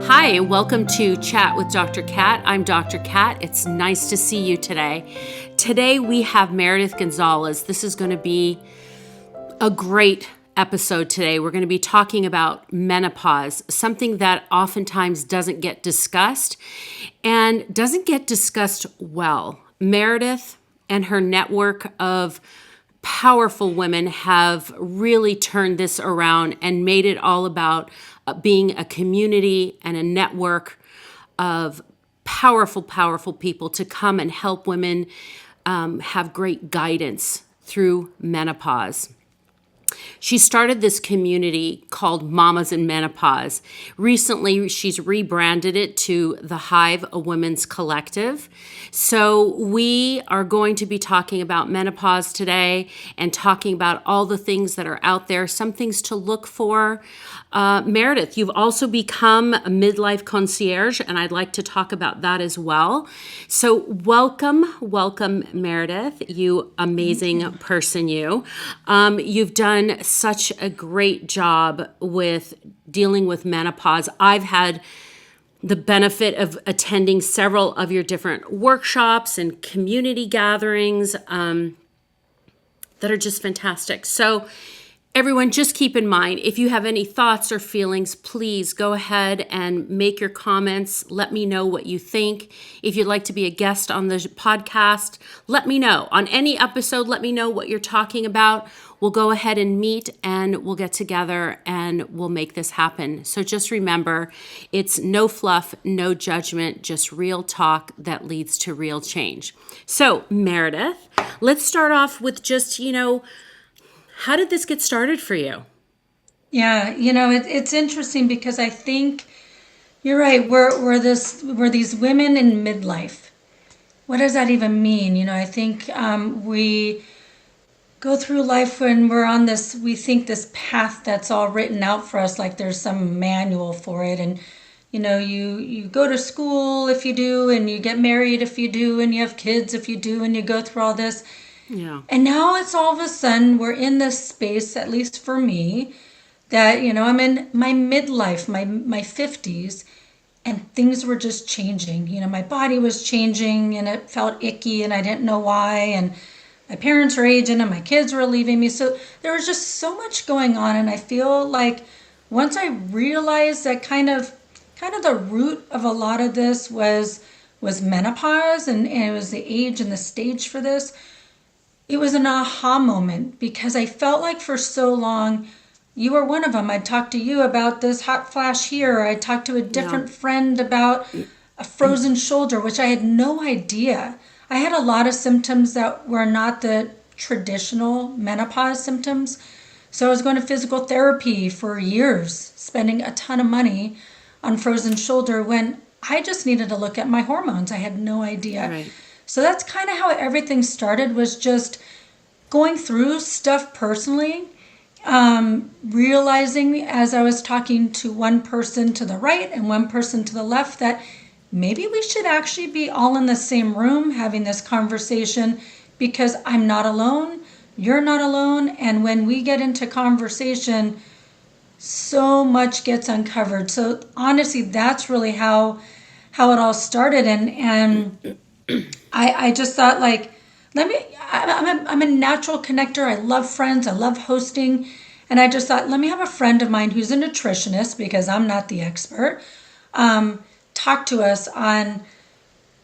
Hi, welcome to Chat with Dr. Kat. I'm Dr. Kat. It's nice to see you today. Today we have Meredith Gonzalez. This is going to be a great episode today. We're going to be talking about menopause, something that oftentimes doesn't get discussed and doesn't get discussed well. Meredith and her network of powerful women have really turned this around and made it all about being a community and a network of powerful people to come and help women have great guidance through menopause. She started this community called Mamas in Menopause. Recently, she's rebranded it to the Hive, a women's collective. So we are going to be talking about menopause today and talking about all the things that are out there, some things to look for. Meredith, you've also become a midlife concierge, and I'd like to talk about that as well. So welcome, Meredith, you amazing person, you. You've done such a great job with dealing with menopause. I've had the benefit of attending several of your different workshops and community gatherings that are just fantastic. So everyone, just keep in mind, if you have any thoughts or feelings, please go ahead and make your comments. Let me know what you think. If you'd like to be a guest on the podcast, let me know. On any episode, let me know what you're talking about. We'll go ahead and meet and we'll get together and we'll make this happen. So just remember, it's no fluff, no judgment, just real talk that leads to real change. So Meredith, let's start off with just, how did this get started for you? Yeah, it's interesting because I think you're right. We're these women in midlife. What does that even mean? I think we go through life when we're on this. We think this path that's all written out for us, like there's some manual for it, and you go to school if you do, and you get married if you do, and you have kids if you do, and you go through all this. Yeah. And now it's all of a sudden we're in this space, at least for me, that I'm in my midlife, my 50s, and things were just changing. My body was changing and it felt icky and I didn't know why, and my parents were aging and my kids were leaving me. So there was just so much going on, and I feel like once I realized that kind of the root of a lot of this was menopause, and it was the age and the stage for this. It was an aha moment because I felt like for so long, you were one of them. I talked to you about this hot flash here. I talked to a Yeah. different friend about a frozen shoulder, which I had no idea. I had a lot of symptoms that were not the traditional menopause symptoms. So I was going to physical therapy for years, spending a ton of money on frozen shoulder when I just needed to look at my hormones. I had no idea. Right. So that's kind of how everything started, was just going through stuff personally, realizing as I was talking to one person to the right and one person to the left that maybe we should actually be all in the same room having this conversation, because I'm not alone, you're not alone, and when we get into conversation, so much gets uncovered. So honestly, that's really how it all started, and I just thought, like, I'm a natural connector. I love friends. I love hosting. And I just thought, let me have a friend of mine who's a nutritionist, because I'm not the expert, talk to us on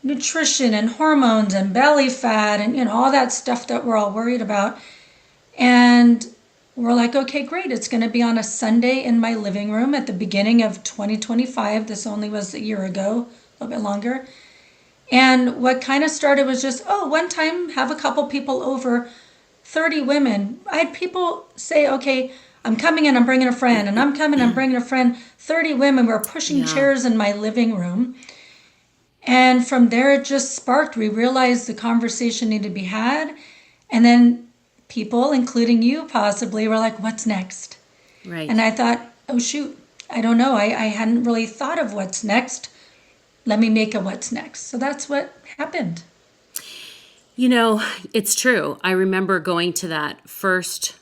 nutrition and hormones and belly fat and, all that stuff that we're all worried about. And we're like, okay, great. It's going to be on a Sunday in my living room at the beginning of 2025. This only was a year ago, a little bit longer. And what kind of started was just, one time have a couple people over, 30 women. I had people say, okay, I'm coming and I'm bringing a friend, and I'm coming, I'm bringing a friend. 30 women were pushing Yeah. chairs in my living room. And from there, it just sparked. We realized the conversation needed to be had. And then people, including you possibly, were like, what's next? Right. And I thought, oh, shoot, I don't know. I hadn't really thought of what's next. Let me make a what's next. So that's what happened. It's true. I remember going to that first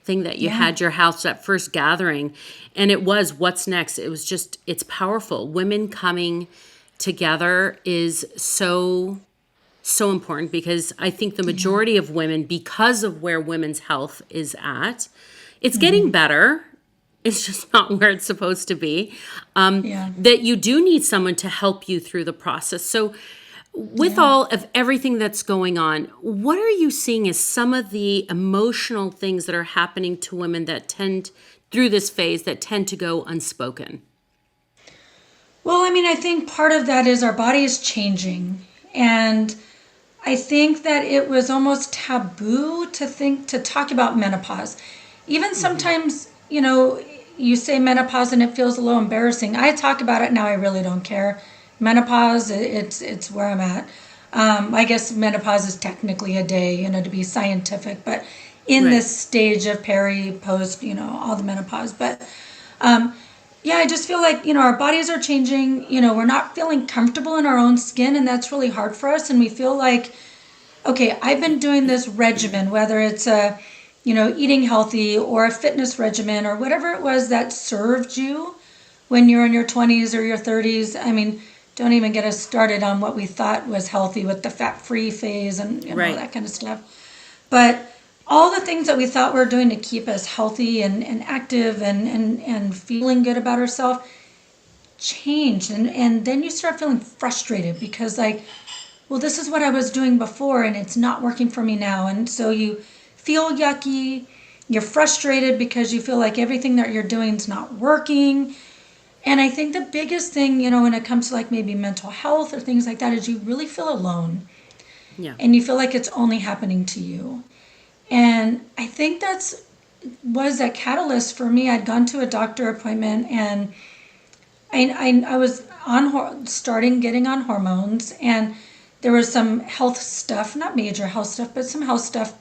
thing that you Yeah. had your house, that first gathering, and it was what's next. It was just, it's powerful. Women coming together is so important, because I think the majority of women, because of where women's health is at, it's getting better. It's just not where it's supposed to be. Yeah. That you do need someone to help you through the process. So with all of everything that's going on, what are you seeing as some of the emotional things that are happening to women that tend through this phase that tend to go unspoken? Well, I mean, I think part of that is our body is changing. And I think that it was almost taboo to talk about menopause. Even sometimes, you say menopause and it feels a little embarrassing. I talk about it now, I really don't care. Menopause, it's where I'm at. I guess menopause is technically a day, to be scientific, but in Right. this stage of peri, post, all the menopause. But yeah, I just feel like, our bodies are changing. We're not feeling comfortable in our own skin, and that's really hard for us. And we feel like, okay, I've been doing this regimen, whether it's eating healthy or a fitness regimen or whatever it was that served you when you're in your 20s or your 30s. I mean, don't even get us started on what we thought was healthy with the fat-free phase and Right. that kind of stuff. But all the things that we thought we were doing to keep us healthy and active and feeling good about ourselves changed. And then you start feeling frustrated because, like, well, this is what I was doing before and it's not working for me now. And so you feel yucky, you're frustrated because you feel like everything that you're doing is not working. And I think the biggest thing, when it comes to like maybe mental health or things like that, is you really feel alone Yeah. and you feel like it's only happening to you. And I think that's was a catalyst for me. I'd gone to a doctor appointment and I was starting getting on hormones, and there was some health stuff, not major health stuff, but some health stuff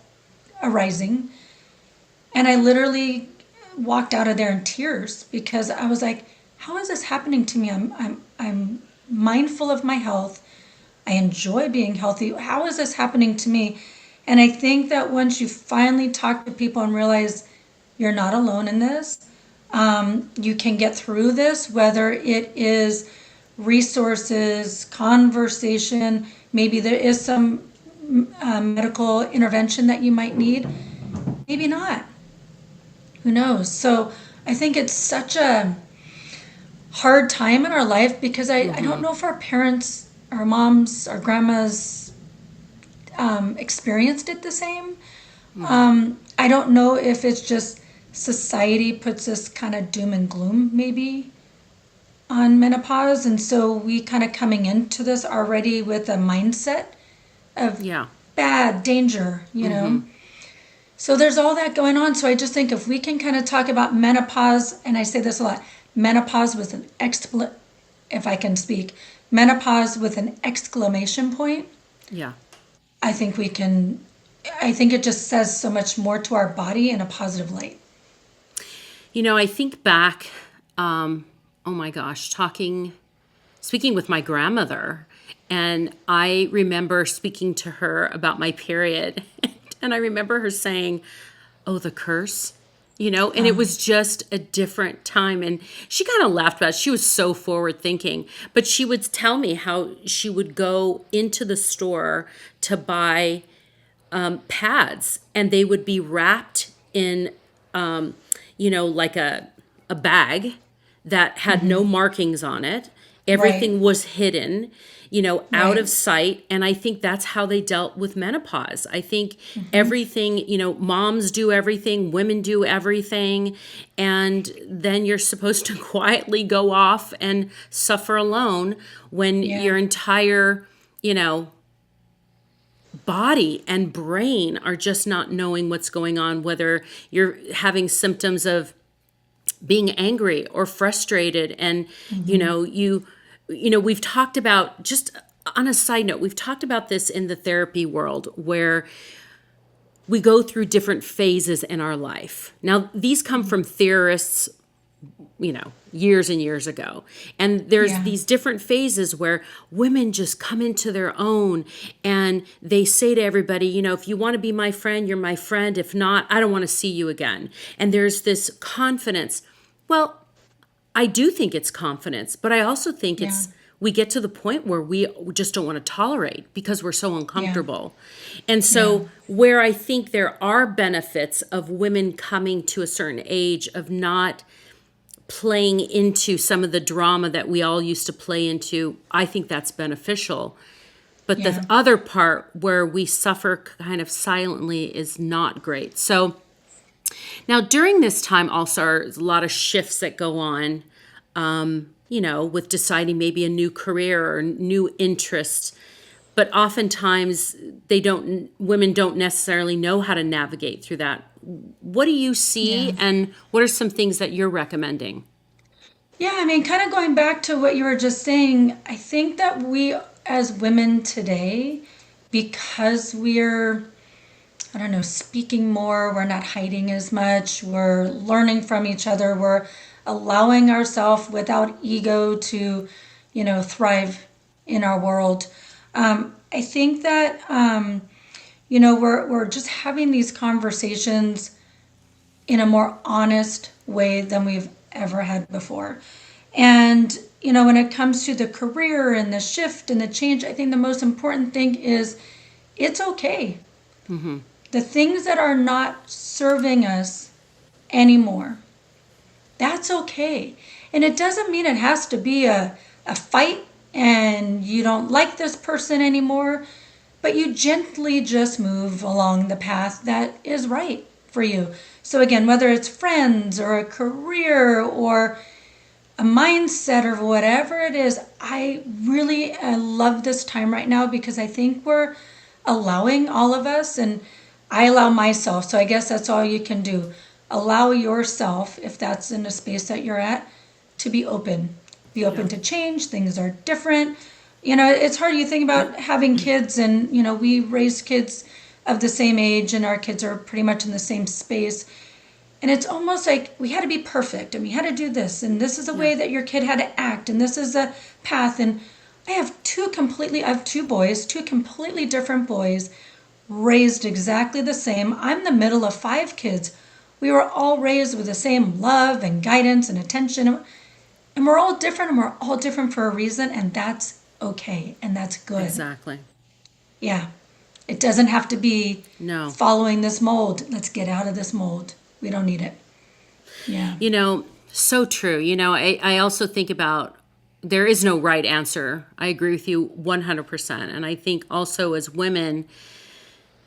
arising. And I literally walked out of there in tears because I was like, how is this happening to me? I'm mindful of my health. I enjoy being healthy. How is this happening to me? And I think that once you finally talk to people and realize you're not alone in this, you can get through this, whether it is resources, conversation, maybe there is some medical intervention that you might need, maybe not. Who knows? So I think it's such a hard time in our life because I don't know if our parents, our moms, our grandmas experienced it the same. I don't know if it's just society puts this kind of doom and gloom maybe on menopause, and so we kind of coming into this already with a mindset of Yeah. bad danger. So there's all that going on. So I just think if we can kind of talk about menopause, and I say this a lot, menopause with an if I can speak, menopause with an exclamation point, Yeah. I think we can, I think it just says so much more to our body in a positive light. I think back, oh my gosh, speaking with my grandmother, and I remember speaking to her about my period, and I remember her saying, "Oh, the curse." And it was just a different time. And she kind of laughed about it. She was so forward thinking, but she would tell me how she would go into the store to buy pads, and they would be wrapped in, like a bag that had no markings on it. Everything Right. was hidden, out Right. of sight. And I think that's how they dealt with menopause. I think everything, moms do everything, women do everything. And then you're supposed to quietly go off and suffer alone when Yeah. your entire, body and brain are just not knowing what's going on, whether you're having symptoms of being angry or frustrated. And we've talked about, just on a side note, we've talked about this in the therapy world, where we go through different phases in our life. Now these come from theorists years and years ago. And there's Yeah. these different phases where women just come into their own and they say to everybody, if you want to be my friend, you're my friend. If not, I don't want to see you again. And there's this confidence. Well, I do think it's confidence, but I also think Yeah. we get to the point where we just don't want to tolerate because we're so uncomfortable. And Yeah. so where I think there are benefits of women coming to a certain age of not playing into some of the drama that we all used to play into, I think that's beneficial. But Yeah. the other part where we suffer kind of silently is not great. So now, during this time, also, there's a lot of shifts that go on, with deciding maybe a new career or new interests. But oftentimes, women don't necessarily know how to navigate through that. What do you see, Yeah. and what are some things that you're recommending? Yeah, I mean, kind of going back to what you were just saying, I think that we as women today, because we're, I don't know, speaking more, we're not hiding as much, we're learning from each other, we're allowing ourselves without ego to, thrive in our world. I think that, we're just having these conversations in a more honest way than we've ever had before. And, when it comes to the career and the shift and the change, I think the most important thing is it's okay. The things that are not serving us anymore, that's okay. And it doesn't mean it has to be a fight and you don't like this person anymore, but you gently just move along the path that is right for you. So again, whether it's friends or a career or a mindset or whatever it is, I love this time right now because I think we're allowing all of us, and I allow myself. So I guess that's all you can do. Allow yourself, if that's in a space that you're at, to be open. Be open to change. Things are different. It's hard. You think about having kids, and, we raise kids of the same age, and our kids are pretty much in the same space. And it's almost like we had to be perfect, and we had to do this, and this is the way that your kid had to act, and this is the path. And I have two boys, two completely different boys, raised exactly the same. I'm the middle of 5 kids. We were all raised with the same love and guidance and attention. And we're all different, and we're all different for a reason, and that's okay, and that's good. Exactly. Yeah. It doesn't have to be No. following this mold. Let's get out of this mold. We don't need it. Yeah. So true. I also think about there is no right answer. I agree with you 100%. And I think also as women,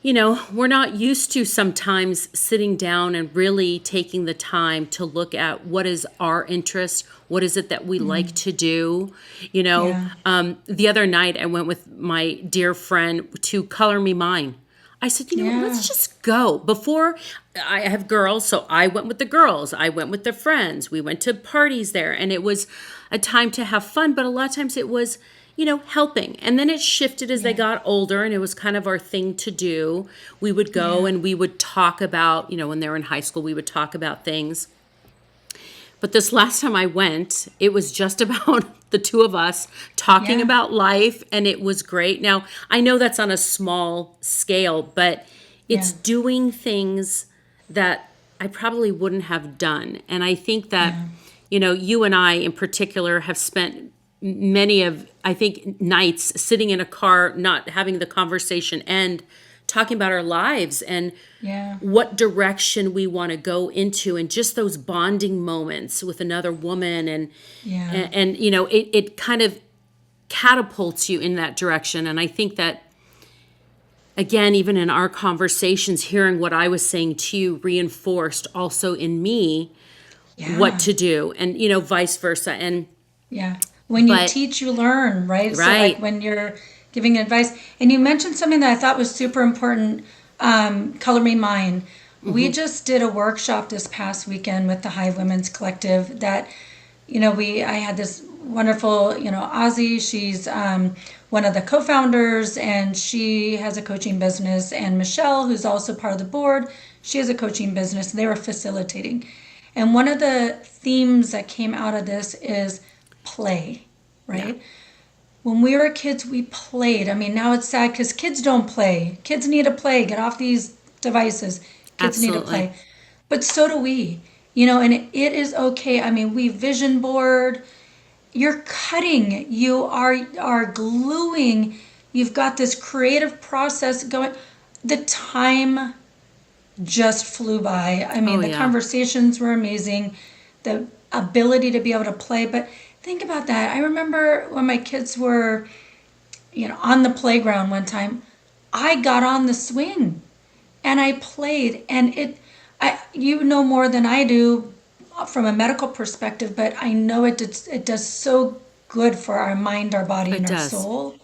we're not used to sometimes sitting down and really taking the time to look at what is our interest, what is it that we like to do. The other night I went with my dear friend to Color Me Mine. I said, let's just go. Before, I have girls, so I went with the girls. I went with the friends. We went to parties there, and it was a time to have fun, but a lot of times it was, helping. And then it shifted as they got older, and it was kind of our thing to do. We would go and we would talk about, when they were in high school, we would talk about things. But this last time I went, it was just about the two of us talking about life, and it was great. Now, I know that's on a small scale, but it's doing things that I probably wouldn't have done. And I think that, you and I in particular have spent many of, I think, nights sitting in a car, not having the conversation end, talking about our lives and what direction we want to go into, and just those bonding moments with another woman, and it kind of catapults you in that direction. And I think that, again, even in our conversations, hearing what I was saying to you reinforced also in me what to do, and vice versa. And when you teach, you learn, right? So like when you're giving advice. And you mentioned something that I thought was super important, Color Me Mine. We just did a workshop this past weekend with the Hive Women's Collective that, I had this wonderful, Ozzy, she's one of the co-founders, and she has a coaching business, and Michelle, who's also part of the board, she has a coaching business, and they were facilitating. And one of the themes that came out of this is play, right? Yeah. When we were kids, we played. I mean, now it's sad because kids don't play. Kids need to play. Get off these devices. Kids need to Absolutely. play. But so do we. And it is okay. I mean, we vision board. You're cutting. You are gluing. You've got this creative process going. The time just flew by. I Oh, mean, the yeah. conversations were amazing. The ability to be able to play. But think about that. I remember when my kids were, on the playground one time, I got on the swing and I played. And you know more than I do from a medical perspective, but I know it does so good for our mind, our body, It and our does. soul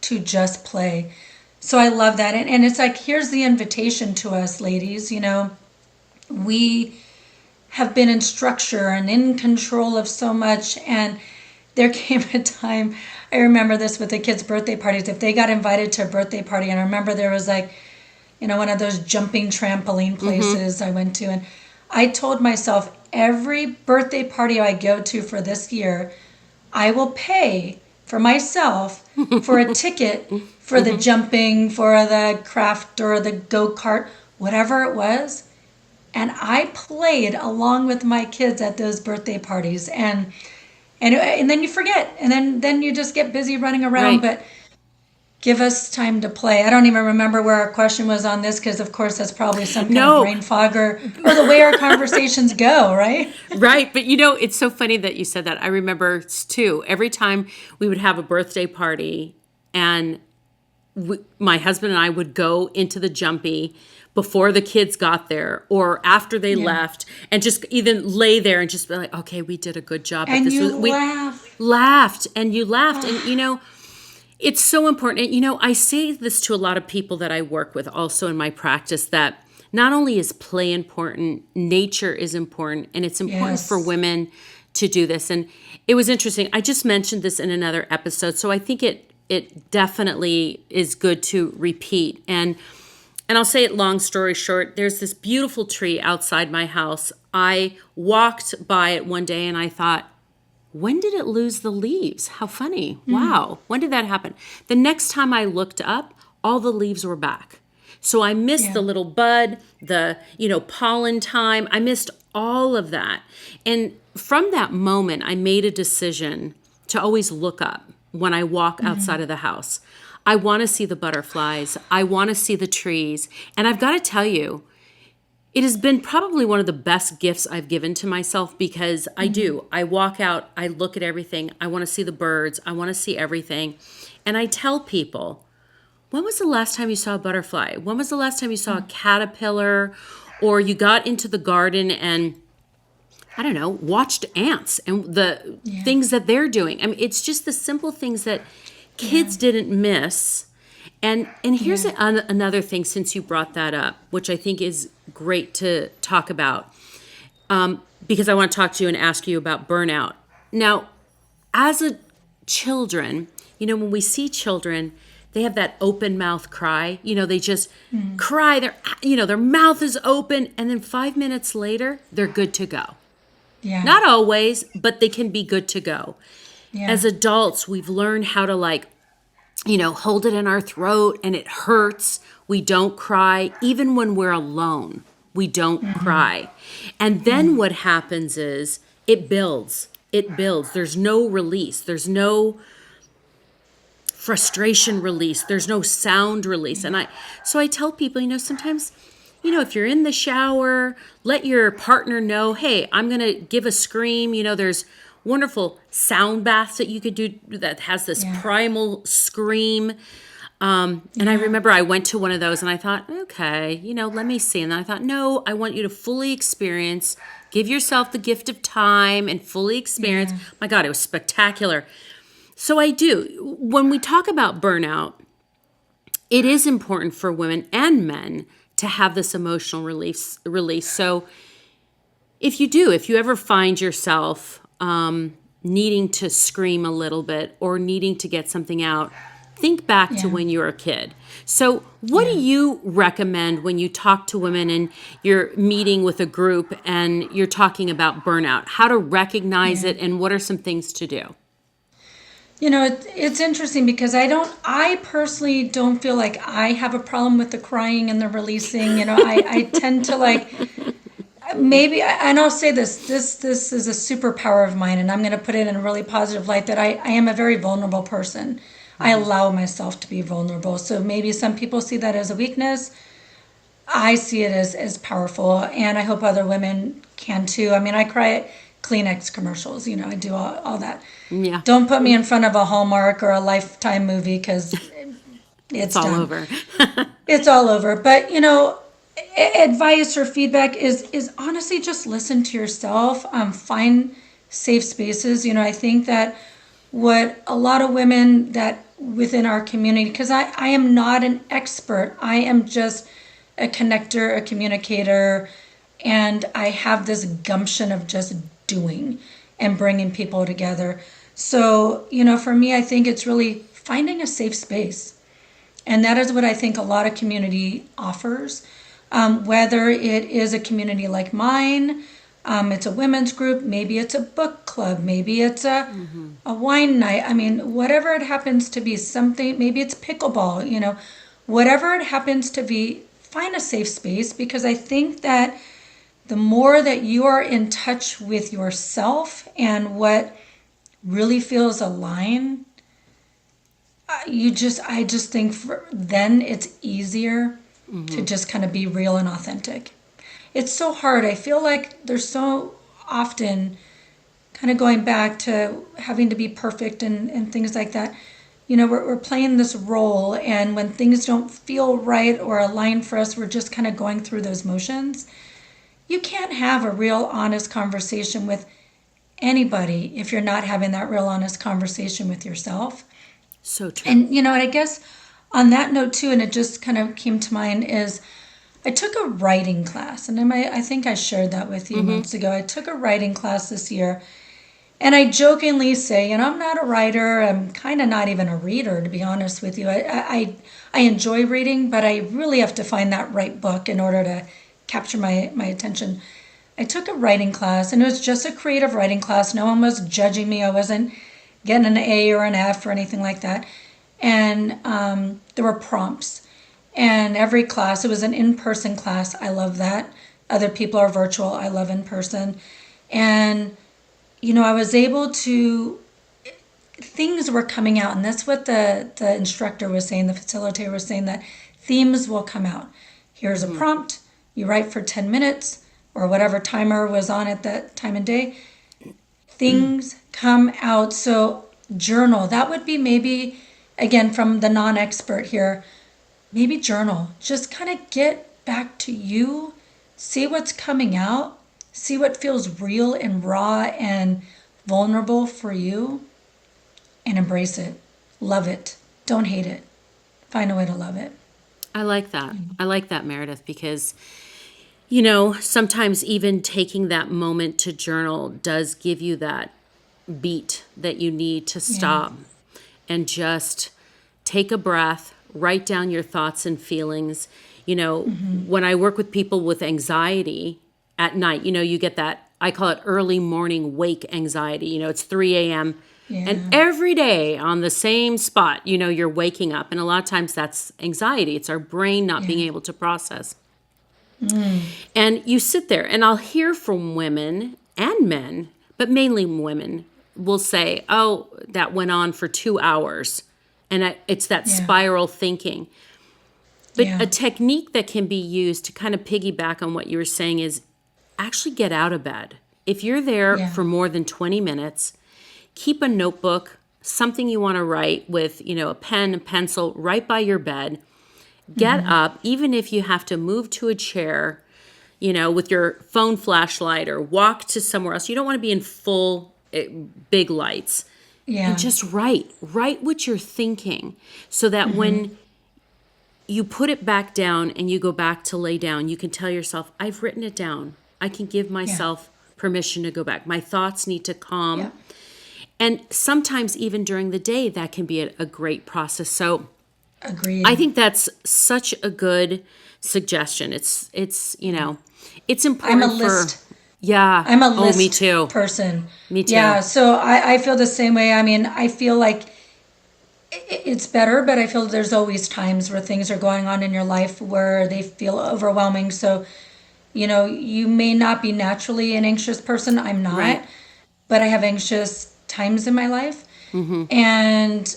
to just play. So I love that. And it's like, here's the invitation to us, ladies. We have been in structure and in control of so much. And there came a time, I remember this with the kids' birthday parties. If they got invited to a birthday party, and I remember there was like, one of those jumping trampoline places I went to. And I told myself, every birthday party I go to for this year, I will pay for myself for a ticket for the jumping, for the craft or the go-kart, whatever it was. And I played along with my kids at those birthday parties. And then you forget. And then you just get busy running around. Right. But give us time to play. I don't even remember where our question was on this because, of course, that's probably some kind of No, brain fog or the way our conversations go, right? right. But it's so funny that you said that. I remember too, every time we would have a birthday party and my husband and I would go into the jumpy before the kids got there or after they Yeah. left and just even lay there and just be like, okay, we did a good job. But And this you was, we laugh. laughed and you laughed. And, it's so important. And, I say this to a lot of people that I work with also in my practice that not only is play important, nature is important, and it's important for Yes. women to do this. And it was interesting. I just mentioned this in another episode, so I think it definitely is good to repeat. And I'll say it long story short, there's this beautiful tree outside my house. I walked by it one day and I thought, when did it lose the leaves? How funny. Wow. When did that happen? The next time I looked up, all the leaves were back. So I missed Yeah. the little bud, the, pollen time. I missed all of that. And from that moment, I made a decision to always look up when I walk outside of the house. I want to see the butterflies. I want to see the trees. And I've got to tell you, it has been probably one of the best gifts I've given to myself because I do. I walk out, I look at everything. I want to see the birds. I want to see everything. And I tell people, when was the last time you saw a butterfly? When was the last time you saw a caterpillar? Or you got into the garden and, I don't know, watched ants and the things that they're doing. I mean, it's just the simple things that kids didn't miss. And here's another thing, since you brought that up, which I think is great to talk about, because I want to talk to you and ask you about burnout. Now, as a children, when we see children, they have that open mouth cry. They just cry. Their mouth is open, and then 5 minutes later, they're good to go. Yeah. Not always, but they can be good to go. Yeah. As adults, we've learned how to hold it in our throat and it hurts. We don't cry. Even when we're alone, we don't cry. And then what happens is it builds. It builds. There's no release. There's no frustration release. There's no sound release. And so I tell people, sometimes, if you're in the shower, let your partner know, hey, I'm going to give a scream. There's wonderful sound baths that you could do that has this primal scream. And I remember I went to one of those and I thought, okay, let me see. And then I thought, no, I want you to fully experience, give yourself the gift of time and fully experience. My God, it was spectacular. So I do. When we talk about burnout, it is important for women and men to have this emotional release. So if you ever find yourself needing to scream a little bit or needing to get something out, Think back to Yeah. when you were a kid. So what do you recommend when you talk to women and you're meeting with a group and you're talking about burnout? How to recognize Yeah. it, and what are some things to do? It's interesting because I personally don't feel like I have a problem with the crying and the releasing. I tend to like, maybe, and I'll say this is a superpower of mine, and I'm going to put it in a really positive light that I am a very vulnerable person. I allow myself to be vulnerable. So maybe some people see that as a weakness. I see it as powerful, and I hope other women can too. I mean, I cry at Kleenex commercials, I do all that. Yeah, Don't put me in front of a Hallmark or a Lifetime movie because it's it's all done. over. It's all over. But advice or feedback is honestly just listen to yourself. Find safe spaces. I think that what a lot of women that within our community, because I am not an expert. I am just a connector, a communicator, and I have this gumption of just doing and bringing people together. So, for me, I think it's really finding a safe space. And that is what I think a lot of community offers. Whether it is a community like mine, it's a women's group, maybe it's a book club, maybe it's a wine night. I mean, whatever it happens to be, something, maybe it's pickleball, whatever it happens to be, find a safe space, because I think that the more that you are in touch with yourself and what really feels aligned, I just think then it's easier to just kind of be real and authentic. It's so hard. I feel like there's so often kind of going back to having to be perfect and things like that. We're playing this role, and when things don't feel right or align for us, we're just kind of going through those motions. You can't have a real honest conversation with anybody if you're not having that real honest conversation with yourself. So true. And and I guess on that note too, and it just kind of came to mind, is I took a writing class, and I think I shared that with you months ago. I took a writing class this year, and I jokingly say, I'm not a writer. I'm kind of not even a reader, to be honest with you. I enjoy reading, but I really have to find that right book in order to capture my attention. I took a writing class, and it was just a creative writing class. No one was judging me. I wasn't getting an A or an F or anything like that. And there were prompts. And every class, it was an in-person class. I love that. Other people are virtual. I love in person. And, I was able to, things were coming out. And that's what the instructor was saying, the facilitator was saying, that themes will come out. Here's a prompt. You write for 10 minutes or whatever timer was on at that time of day. Things come out. So journal. That would be maybe, again, from the non-expert here, maybe journal. Just kind of get back to you. See what's coming out. See what feels real and raw and vulnerable for you. And embrace it. Love it. Don't hate it. Find a way to love it. I like that. I like that, Meredith, because, sometimes even taking that moment to journal does give you that beat that you need to stop and just take a breath, write down your thoughts and feelings. When I work with people with anxiety at night, you get that, I call it early morning wake anxiety. It's 3 a.m. And every day on the same spot, you're waking up. And a lot of times that's anxiety. It's our brain not being able to process. And you sit there, and I'll hear from women and men, but mainly women, will say, oh, that went on for 2 hours. And it's that spiral thinking. But a technique that can be used to kind of piggyback on what you were saying is actually get out of bed. If you're there for more than 20 minutes, keep a notebook, something you want to write with, a pen and pencil right by your bed. Get up, even if you have to move to a chair, with your phone flashlight, or walk to somewhere else. You don't want to be in full big lights. Yeah. And just write what you're thinking, so that when you put it back down and you go back to lay down, you can tell yourself, I've written it down. I can give myself permission to go back. My thoughts need to calm. And sometimes even during the day, that can be a great process. So Agreed. I think that's such a good suggestion. It's it's I'm a important list. yeah. I'm a Oh, me list too. person. Me too. Yeah, so I feel the same way. I mean, I feel like it's better, but I feel there's always times where things are going on in your life where they feel overwhelming. So, you may not be naturally an anxious person. I'm not, Right. but I have anxious times in my life. And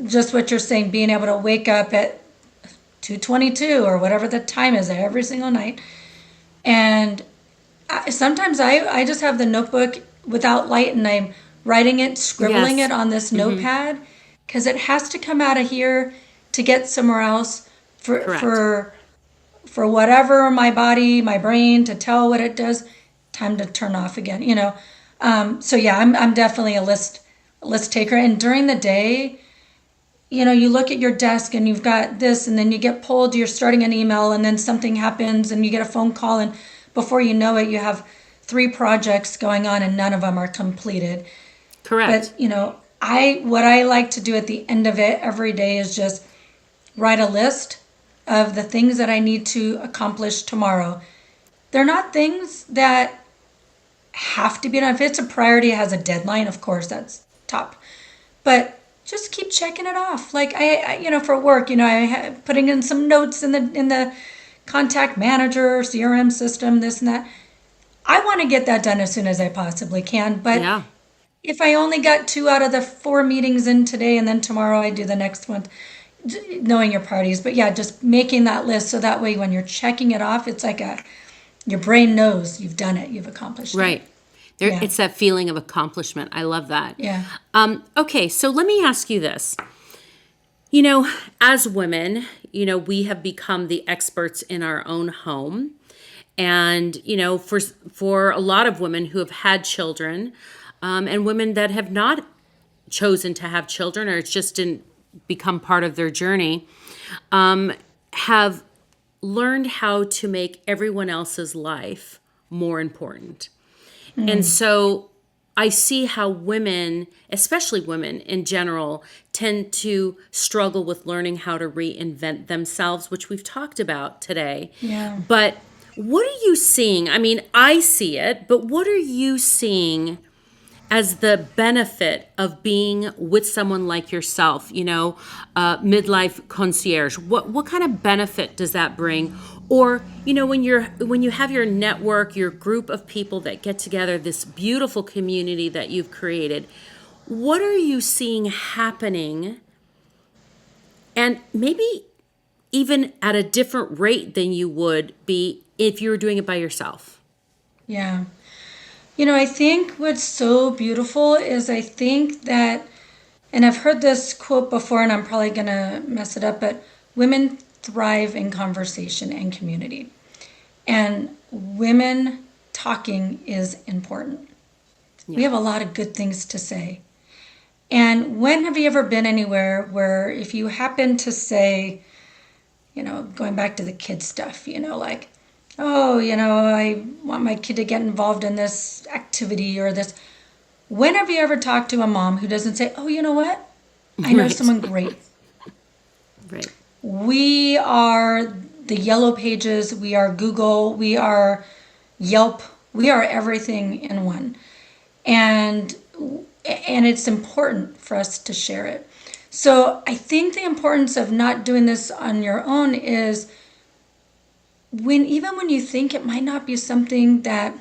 just what you're saying, being able to wake up at 2:22 or whatever the time is every single night. And sometimes I just have the notebook without light and I'm writing it, scribbling Yes. it on this notepad because it has to come out of here to get somewhere else for Correct. for for whatever my body, my brain to tell what it does. Time to turn off again. So yeah, I'm definitely a list taker. And during the day, you look at your desk and you've got this, and then you get pulled, you're starting an email, and then something happens, and you get a phone call, and before you know it, you have 3 projects going on, and none of them are completed. Correct. But, what I like to do at the end of it every day is just write a list of the things that I need to accomplish tomorrow. They're not things that have to be done. If it's a priority, it has a deadline, of course, that's top. But just keep checking it off. Like for work, putting in some notes in the contact manager, CRM system, this and that. I want to get that done as soon as I possibly can. But Yeah. if I only got 2 out of the 4 meetings in today, and then tomorrow I do the next one, knowing your priorities. But yeah, just making that list so that way when you're checking it off, it's like your brain knows you've done it, you've accomplished it. Right. There, Yeah, it's that feeling of accomplishment. I love that. yeah, Okay, so let me ask you this. As women, we have become the experts in our own home. And, for a lot of women who have had children, and women that have not chosen to have children or it just didn't become part of their journey, have learned how to make everyone else's life more important. And so I see how women, especially women in general, tend to struggle with learning how to reinvent themselves, which we've talked about today. yeah. But what are you seeing? I mean, I see it, but what are you seeing as the benefit of being with someone like yourself, midlife concierge? What kind of benefit does that bring? Or, when you have your network, your group of people that get together, this beautiful community that you've created, what are you seeing happening? And maybe even at a different rate than you would be if you were doing it by yourself. Yeah. I think what's so beautiful is I think that, and I've heard this quote before and I'm probably going to mess it up, but women thrive in conversation and community. And women talking is important. We Yeah. have a lot of good things to say. And when have you ever been anywhere where if you happen to say, going back to the kid stuff, like, oh, I want my kid to get involved in this activity or this. When have you ever talked to a mom who doesn't say, oh, you know what? I know Right. someone great. Right. We are the Yellow Pages, we are Google, we are Yelp, we are everything in one. And it's important for us to share it. So I think the importance of not doing this on your own is even when you think it might not be something that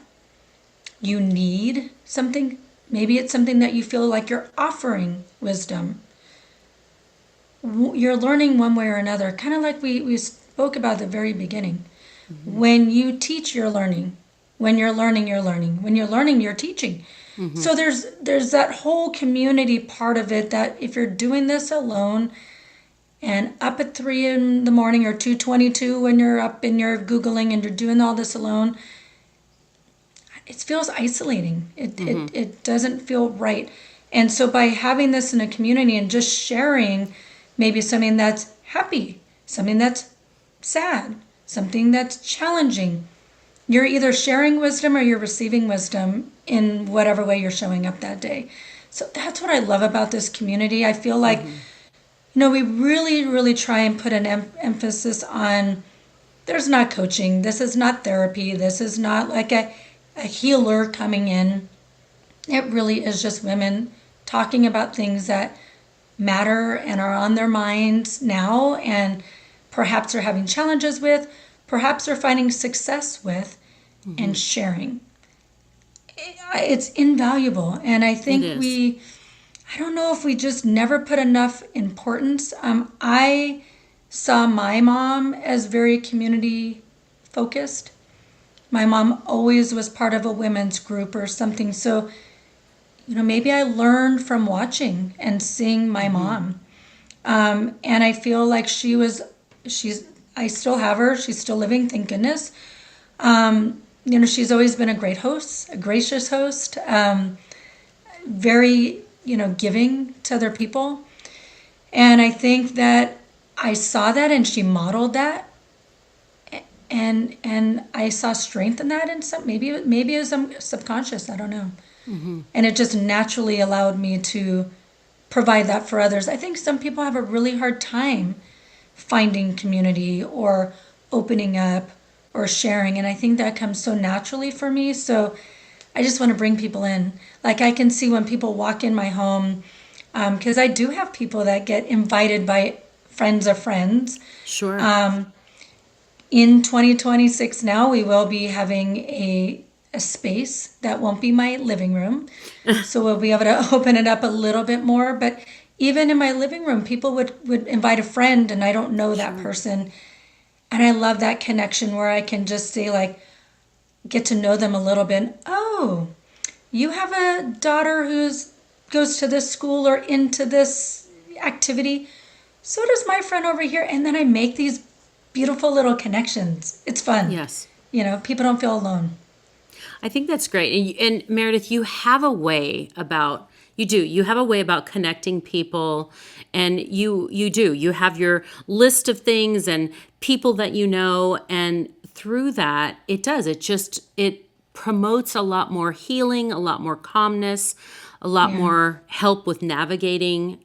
you need something, maybe it's something that you feel like you're offering wisdom. You're learning one way or another, kind of like we spoke about at the very beginning. When you teach, you're learning. When you're learning, you're learning. When you're learning, you're teaching. So there's that whole community part of it that if you're doing this alone and up at 3 in the morning or 2:22 when you're up and you're Googling and you're doing all this alone, it feels isolating. It doesn't feel right. And so by having this in a community and just sharing maybe something that's happy, something that's sad, something that's challenging, you're either sharing wisdom or you're receiving wisdom in whatever way you're showing up that day. So that's what I love about this community. I feel like, we really, really try and put an emphasis on there's not coaching. This is not therapy. This is not like a healer coming in. It really is just women talking about things that matter and are on their minds now, and perhaps they're having challenges with, perhaps they're finding success with, and sharing. It's invaluable. And I think I don't know if we just never put enough importance. I saw my mom as very community focused. My mom always was part of a women's group or something. So, maybe I learned from watching and seeing my mom. And I feel like I still have her. She's still living, thank goodness. She's always been a great host, a gracious host, very, giving to other people. And I think that I saw that and she modeled that. And I saw strength in that, and maybe it was subconscious, I don't know. And it just naturally allowed me to provide that for others. I think some people have a really hard time finding community or opening up or sharing, and I think that comes so naturally for me. So I just want to bring people in. Like, I can see when people walk in my home, because I do have people that get invited by friends of friends. Sure. In 2026 now, we will be having a space that won't be my living room. So we'll be able to open it up a little bit more. But even in my living room, people would invite a friend and I don't know that person. And I love that connection where I can just say, like, get to know them a little bit. Oh, you have a daughter goes to this school or into this activity. So does my friend over here. And then I make these beautiful little connections. It's fun. Yes. People don't feel alone. I think that's great. And Meredith, you have a way about connecting people, and you have your list of things and people that and through that, it promotes a lot more healing, a lot more calmness, a lot more help with navigating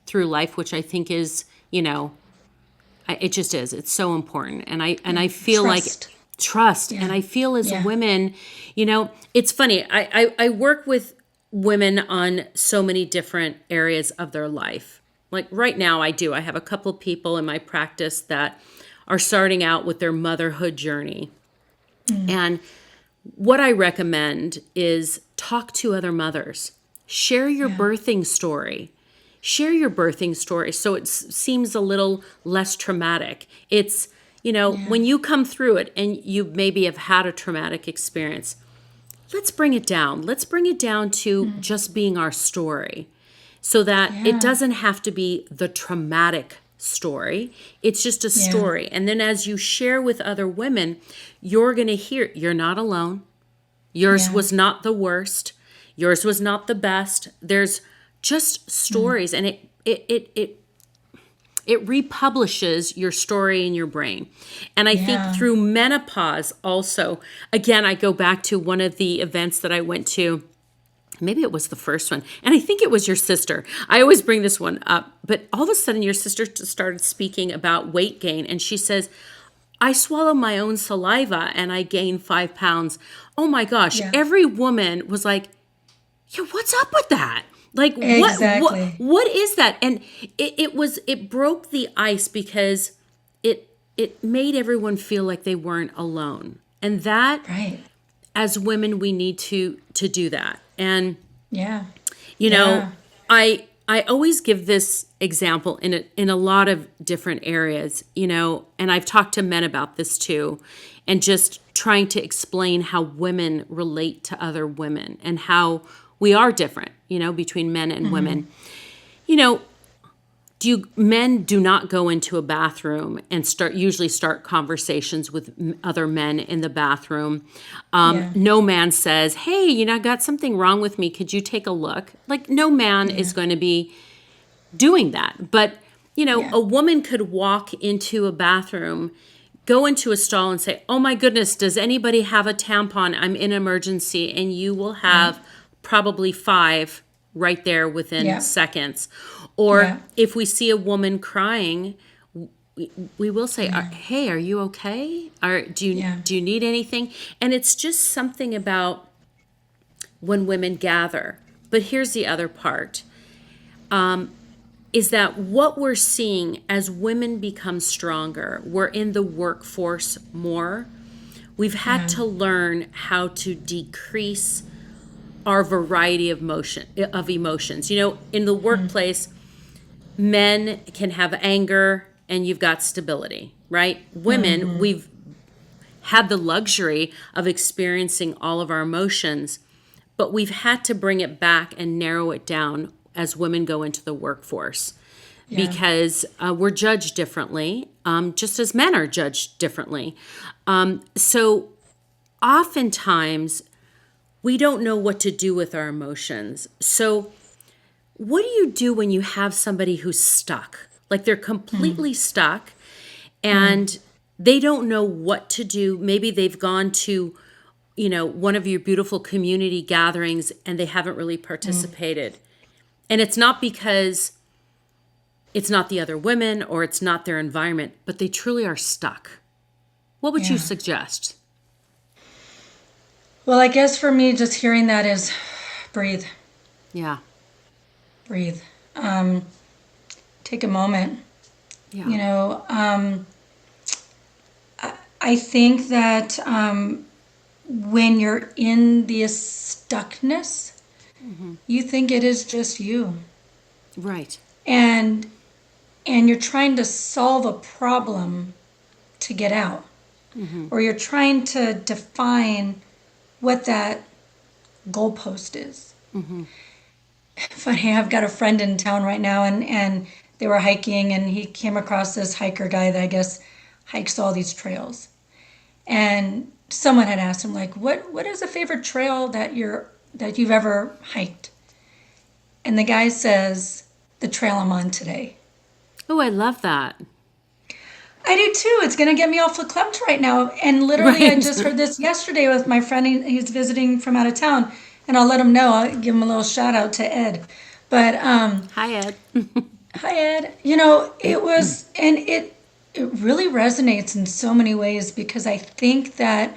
through life, which I think is, it just is. It's so important. And I feel trust. Yeah. And I feel as women, it's funny. I work with women on so many different areas of their life. Like right now I have a couple of people in my practice that are starting out with their motherhood journey. And what I recommend is talk to other mothers, share your birthing story. Share your birthing story so it seems a little less traumatic. It's, when you come through it and you maybe have had a traumatic experience, let's bring it down. Let's bring it down to just being our story so that it doesn't have to be the traumatic story. It's just a story. And then as you share with other women, you're going to hear you're not alone. Yours was not the worst. Yours was not the best. There's just stories, and it republishes your story in your brain. And I think through menopause also, again, I go back to one of the events that I went to. Maybe it was the first one. And I think it was your sister. I always bring this one up. But all of a sudden, your sister started speaking about weight gain. And she says, I swallow my own saliva and I gain 5 pounds. Oh my gosh. Yeah. Every woman was like, yeah, what's up with that? Like, exactly. What is that? And it broke the ice because it made everyone feel like they weren't alone. And that, as women, we need to do that. And, I always give this example in a lot of different areas, and I've talked to men about this too, and just trying to explain how women relate to other women and how we are different, between men and women. Men do not go into a bathroom and usually start conversations with other men in the bathroom. No man says, hey, I got something wrong with me. Could you take a look? Like, no man is going to be doing that. But, a woman could walk into a bathroom, go into a stall and say, oh my goodness, does anybody have a tampon? I'm in emergency. And you will have probably 5 right there within Yeah. seconds. Or Yeah. if we see a woman crying, we will say, "Hey, are you okay? Yeah. Do you need anything?" And it's just something about when women gather. But here's the other part, is that what we're seeing as women become stronger, we're in the workforce more. We've had Yeah. to learn how to decrease our variety of emotions. In the workplace, men can have anger and you've got stability, right? Women, we've had the luxury of experiencing all of our emotions, but we've had to bring it back and narrow it down as women go into the workforce Yeah. because we're judged differently, just as men are judged differently. So oftentimes we don't know what to do with our emotions. So what do you do when you have somebody who's stuck? Like they're completely stuck and they don't know what to do. Maybe they've gone to, one of your beautiful community gatherings and they haven't really participated. And it's not because it's not the other women or it's not their environment, but they truly are stuck. What would you Yeah. suggest? Well, I guess for me, just hearing that is breathe, Yeah. breathe. Take a moment. Yeah. You know, I think that when you're in the stuckness, you think it is just you, Right. and you're trying to solve a problem to get out, or you're trying to define what that goalpost is. Funny, I've got a friend in town right now, and they were hiking, and he came across this hiker guy that I guess hikes all these trails. And someone had asked him, like, what is a favorite trail that you've ever hiked? And the guy says, the trail I'm on today. Oh, I love that. I do too. It's going to get me all verklempt right now. And literally, I Right. just heard this yesterday with my friend. He's visiting from out of town, and I'll let him know. I'll give him a little shout out to Ed. But Hi, Ed. hi, Ed. You know, it was, and it really resonates in so many ways because I think that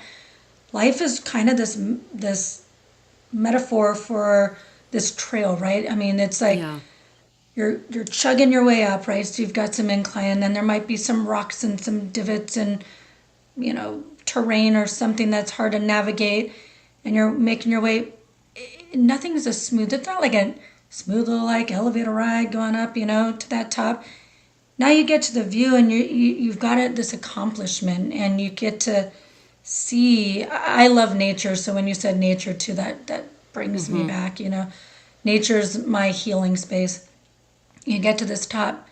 life is kind of this metaphor for this trail, right? I mean, it's like Yeah. you're chugging your way up, right? So you've got some incline, and then there might be some rocks and some divots and terrain or something that's hard to navigate, and you're making your way. Nothing is a smooth. It's not like a smooth little like elevator ride going up, to that top. Now you get to the view, and you've got this accomplishment, and you get to see. I love nature, so when you said nature too, that brings me back. Nature's my healing space. You get to this top.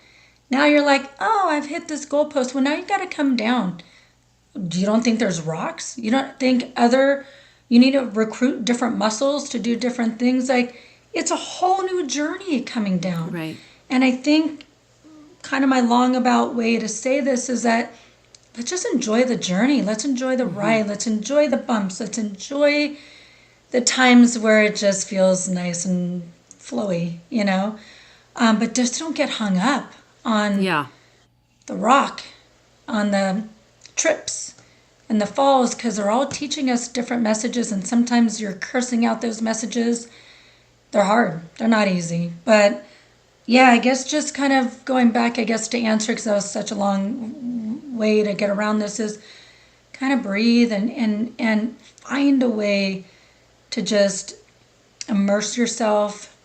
Now you're like, oh, I've hit this goalpost. Well, now you got to come down. You don't think there's rocks? You don't think you need to recruit different muscles to do different things? Like, it's a whole new journey coming down. Right. And I think kind of my long about way to say this is that let's just enjoy the journey. Let's enjoy the ride. Let's enjoy the bumps. Let's enjoy the times where it just feels nice and flowy, But just don't get hung up on Yeah. the rock, on the trips and the falls, because they're all teaching us different messages, and sometimes you're cursing out those messages. They're hard. They're not easy. But yeah, I guess just kind of going back, I guess, to answer, because that was such a long way to get around this, is kind of breathe and find a way to just immerse yourself.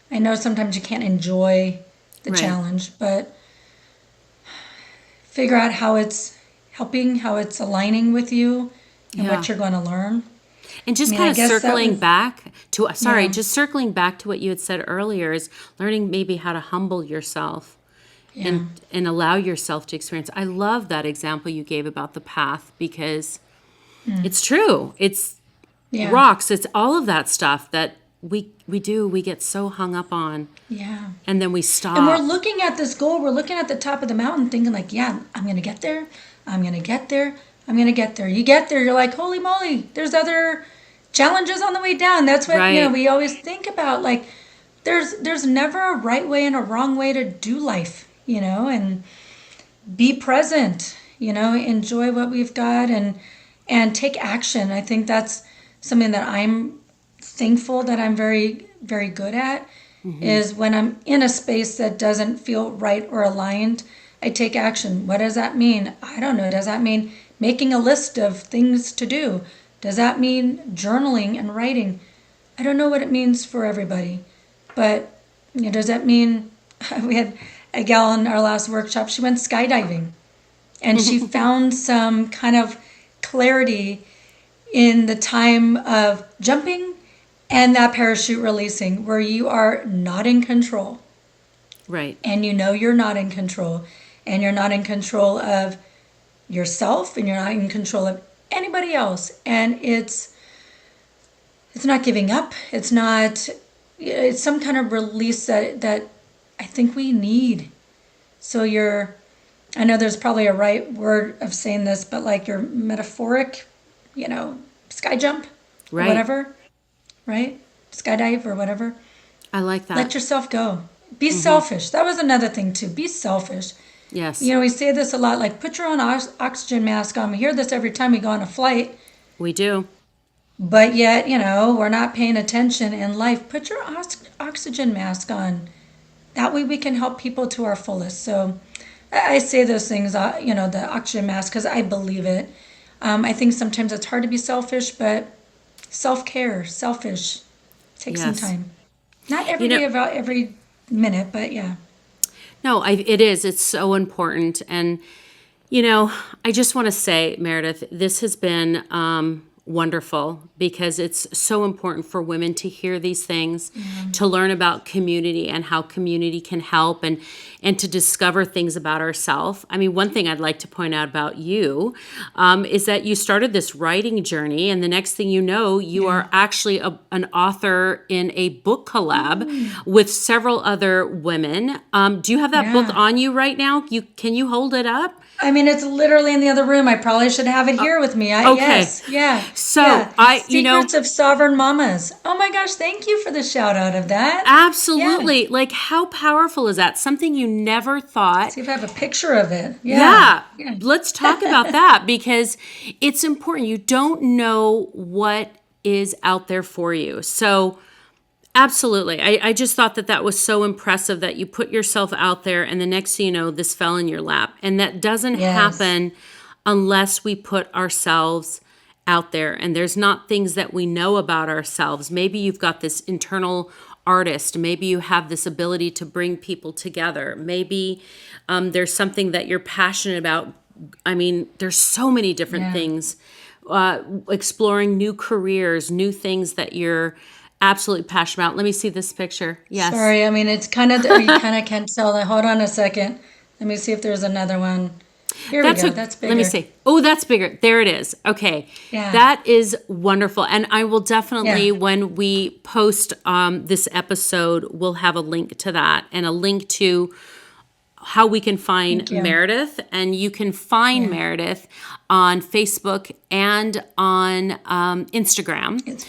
I know sometimes you can't enjoy the Right. challenge, but figure out how it's helping, how it's aligning with you, and Yeah. what you're going to learn. And just I kind of guess that circling was- back to, Yeah. just circling back to what you had said earlier is learning maybe how to humble yourself Yeah. and allow yourself to experience. I love that example you gave about the path because it's true. It's Yeah. rocks. It's all of that stuff that we get so hung up on Yeah. and then we stop. And we're looking at this goal. We're looking at the top of the mountain thinking like, yeah, I'm going to get there. I'm going to get there. I'm going to get there. You get there. You're like, holy moly, there's other challenges on the way down. That's what, Right. we always think about. Like, there's never a right way and a wrong way to do life, and be present, enjoy what we've got and take action. I think that's something that I'm thankful that I'm very, very good at, is when I'm in a space that doesn't feel right or aligned, I take action. What does that mean? I don't know. Does that mean making a list of things to do? Does that mean journaling and writing? I don't know what it means for everybody. But does that mean, we had a gal in our last workshop, she went skydiving. And she found some kind of clarity in the time of jumping and that parachute releasing, where you are not in control. Right. And you're not in control. And you're not in control of yourself, and you're not in control of anybody else. And it's not giving up. It's some kind of release that I think we need. So I know there's probably a right word of saying this, but like your metaphoric, sky jump or whatever, right? Skydive or whatever. I like that. Let yourself go. Be selfish. That was another thing too. Be selfish. Yes. We say this a lot, like put your own oxygen mask on. We hear this every time we go on a flight. We do. But yet, we're not paying attention in life. Put your oxygen mask on. That way we can help people to our fullest. So I say those things, the oxygen mask, because I believe it. I think sometimes it's hard to be selfish, but self-care, selfish, take some time. Not every day about every minute, but yeah. No, it is. It's so important. And, I just want to say, Meredith, this has been wonderful, because it's so important for women to hear these things, to learn about community and how community can help, and to discover things about ourselves. I mean, one thing I'd like to point out about you is that you started this writing journey, and the next thing you know, you are actually an author in a book collab with several other women. Do you have that book on you right now? Can you hold it up? I mean, it's literally in the other room. I probably should have it here with me. Okay. Yes, yeah. So Secrets of Sovereign Mamas. Oh my gosh, thank you for the shout out of that. Absolutely. Yeah. Like, how powerful is that? Something you never thought. See if I have a picture of it. Yeah. Let's talk about that, because it's important. You don't know what is out there for you. So absolutely. I just thought that was so impressive, that you put yourself out there, and the next thing you know, this fell in your lap. And that doesn't happen unless we put ourselves out there. And there's not things that we know about ourselves. Maybe you've got this internal artist. Maybe you have this ability to bring people together. Maybe there's something that you're passionate about. I mean, there's so many different things. Exploring new careers, new things that you're absolutely passionate about. Let me see this picture. Yes. Sorry, I mean, it's kind of, you kind of can't tell that. Hold on a second. Let me see if there's another one. Here we go. That's bigger. Let me see. Oh, that's bigger. There it is. Okay. Yeah. That is wonderful. And I will definitely, when we post this episode, we'll have a link to that, and a link to how we can find Meredith. And you can find Meredith on Facebook and on Instagram.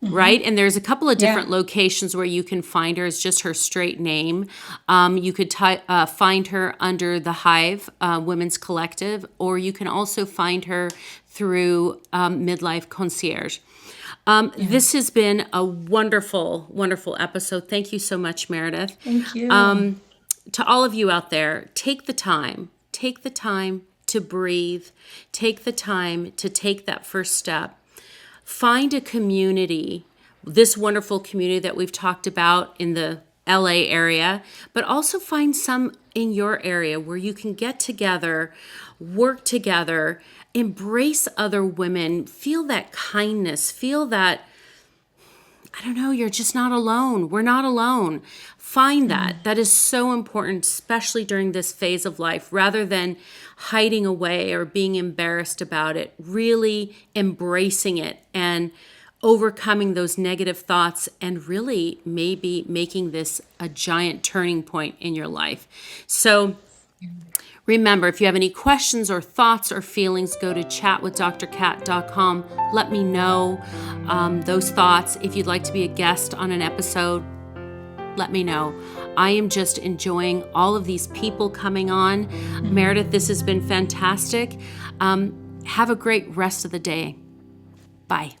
Right? And there's a couple of different locations where you can find her. It's just her straight name. You could find her under the Hive Women's Collective, or you can also find her through Midlife Concierge. This has been a wonderful, wonderful episode. Thank you so much, Meredith. Thank you. To all of you out there, take the time to breathe. Take the time to take that first step. Find a community, this wonderful community that we've talked about in the LA area, but also find some in your area where you can get together, work together, embrace other women, feel that kindness, feel that, I don't know, you're just not alone. We're not alone. Find that. That is so important, especially during this phase of life, rather than hiding away or being embarrassed about it, really embracing it and overcoming those negative thoughts, and really maybe making this a giant turning point in your life. So remember, if you have any questions or thoughts or feelings, go to chatwithdrkat.com. Let me know those thoughts. If you'd like to be a guest on an episode, let me know. I am just enjoying all of these people coming on. Meredith, this has been fantastic. Have a great rest of the day. Bye.